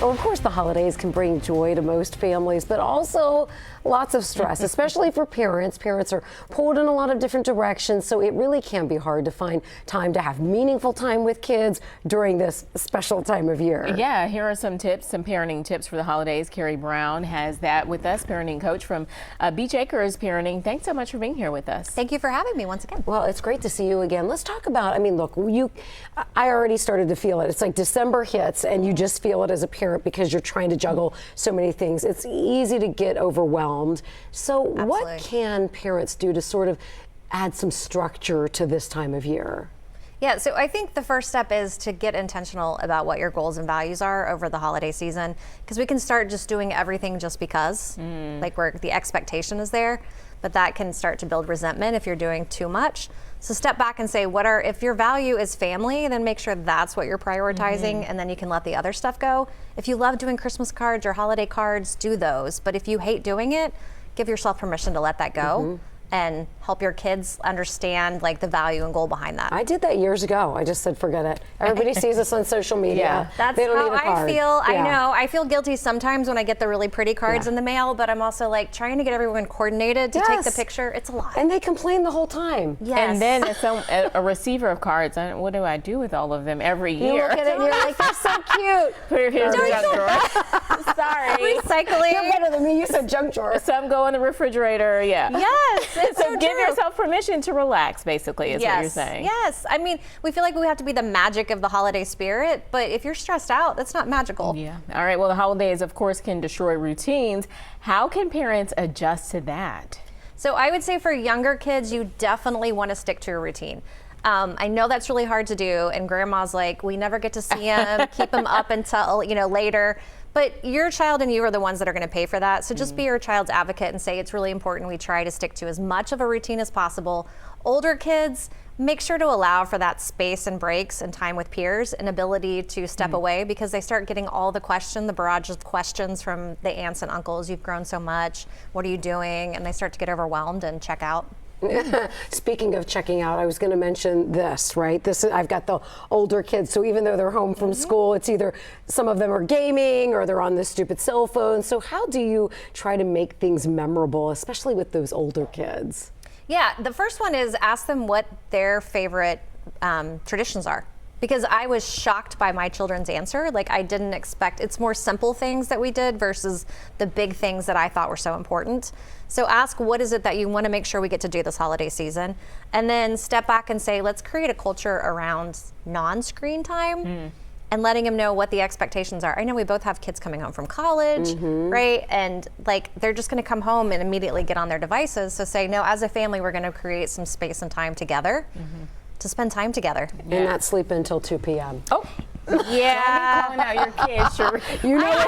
Well, of course, the holidays can bring joy to most families, but also lots of stress, especially for parents. Parents are pulled in a lot of different directions, so it really can be hard to find time to have meaningful time with kids during this special time of year. Yeah, here are some tips, some parenting tips for the holidays. Carrie Brown has that with us, parenting coach from Beach Acres Parenting. Thanks so much for being here with us. Thank you for having me once again. Well, it's great to see you again. Let's talk about, I mean, look, I already started to feel it. It's like December hits and you just feel it as a parent because you're trying to juggle so many things. It's easy to get overwhelmed. So Absolutely. What can parents do to sort of add some structure to this time of year? Yeah, so I think the first step is to get intentional about what your goals and values are over the holiday season, because we can start just doing everything just because, like where the expectation is there, but that can start to build resentment if you're doing too much. So step back and say, if your value is family, then make sure that's what you're prioritizing, and then you can let the other stuff go. If you love doing Christmas cards or holiday cards, do those. But if you hate doing it, give yourself permission to let that go. And help your kids understand like the value and goal behind that. I did that years ago. I just said, forget it. Everybody sees us on social media. That's they don't how need a card. I feel. Yeah. I know. I feel guilty sometimes when I get the really pretty cards in the mail, but I'm also like trying to get everyone coordinated to take the picture. It's a lot. And they complain the whole time. Yes. And then as a receiver of cards, what do I do with all of them every year? You look at it and you're like, they're so cute. Here's the junk drawer. Sorry. Recycling. You're better than me. You said junk drawer. Some go in the refrigerator. Yeah. Yes. It's So so give true. yourself permission to relax, basically, is what you're saying. Yes. I mean, we feel like we have to be the magic of the holiday spirit, but if you're stressed out, that's not magical. Yeah. All right. Well, the holidays, of course, can destroy routines. How can parents adjust to that? So I would say for younger kids, you definitely want to stick to a routine. I know that's really hard to do, and grandma's like, we never get to see him, keep him up until, later. But your child and you are the ones that are going to pay for that. So just be your child's advocate and say it's really important we try to stick to as much of a routine as possible. Older kids, make sure to allow for that space and breaks and time with peers and ability to step away, because they start getting all the barrage of questions from the aunts and uncles. You've grown so much. What are you doing? And they start to get overwhelmed and check out. Speaking of checking out, I was going to mention this, right? I've got the older kids, so even though they're home from school, it's either some of them are gaming or they're on this stupid cell phone. So how do you try to make things memorable, especially with those older kids? Yeah, the first one is ask them what their favorite traditions are. Because I was shocked by my children's answer. Like, I didn't expect, it's more simple things that we did versus the big things that I thought were so important. So ask, what is it that you want to make sure we get to do this holiday season? And then step back and say, let's create a culture around non-screen time and letting them know what the expectations are. I know we both have kids coming home from college, right? And like, they're just going to come home and immediately get on their devices. So say, no, as a family, we're going to create some space and time together. To spend time together. And not sleep until 2 p.m. Oh. Yeah. Calling out your kids. You know,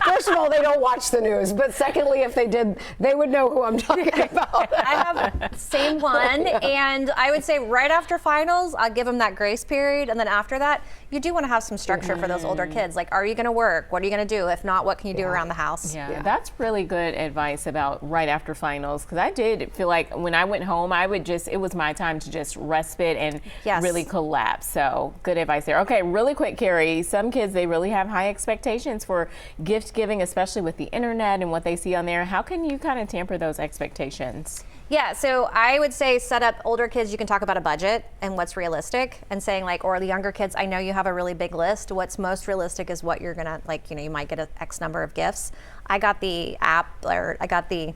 first of all, they don't watch the news, but secondly, if they did, they would know who I'm talking about. I have same one, and I would say right after finals, I'll give them that grace period, and then after that, you do want to have some structure for those older kids. Like, are you going to work? What are you going to do? If not, what can you do around the house? Yeah, that's really good advice about right after finals, because I did feel like when I went home, it was my time to just respite and really collapse. So good advice there. Okay, really quick, Carrie, some kids, they really have high expectations for gift giving, especially with the internet and what they see on there. How can you kind of tamper those expectations? Yeah, so I would say set up older kids, you can talk about a budget and what's realistic, and saying like, or the younger kids, I know you have a really big list. What's most realistic is what you're gonna, like, you might get an X number of gifts. I got the app, or I got the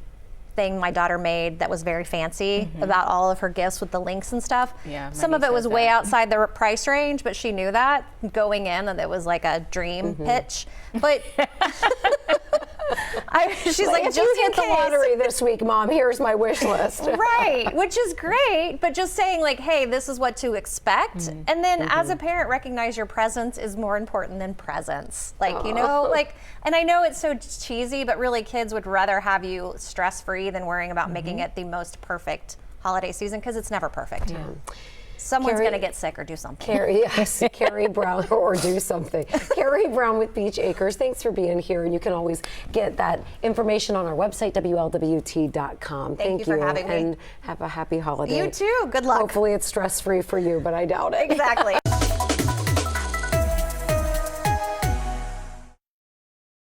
thing my daughter made that was very fancy about all of her gifts with the links and stuff. Yeah, some of it was way outside the price range, but she knew that going in, and it was like a dream pitch. But she's like, if just you in hit the lottery this week, Mom, here's my wish list. Right, which is great, but just saying like, hey, this is what to expect. And then as a parent, recognize your presence is more important than presents. Like, and I know it's so cheesy, but really kids would rather have you stress-free than worrying about making it the most perfect holiday season, because it's never perfect. Someone's going to get sick or do something. Carrie Brown, or do something. Carrie Brown with Beach Acres, thanks for being here. And you can always get that information on our website, WLWT.com. Thank you for having me. And have a happy holiday. You too. Good luck. Hopefully it's stress-free for you, but I doubt it. Exactly.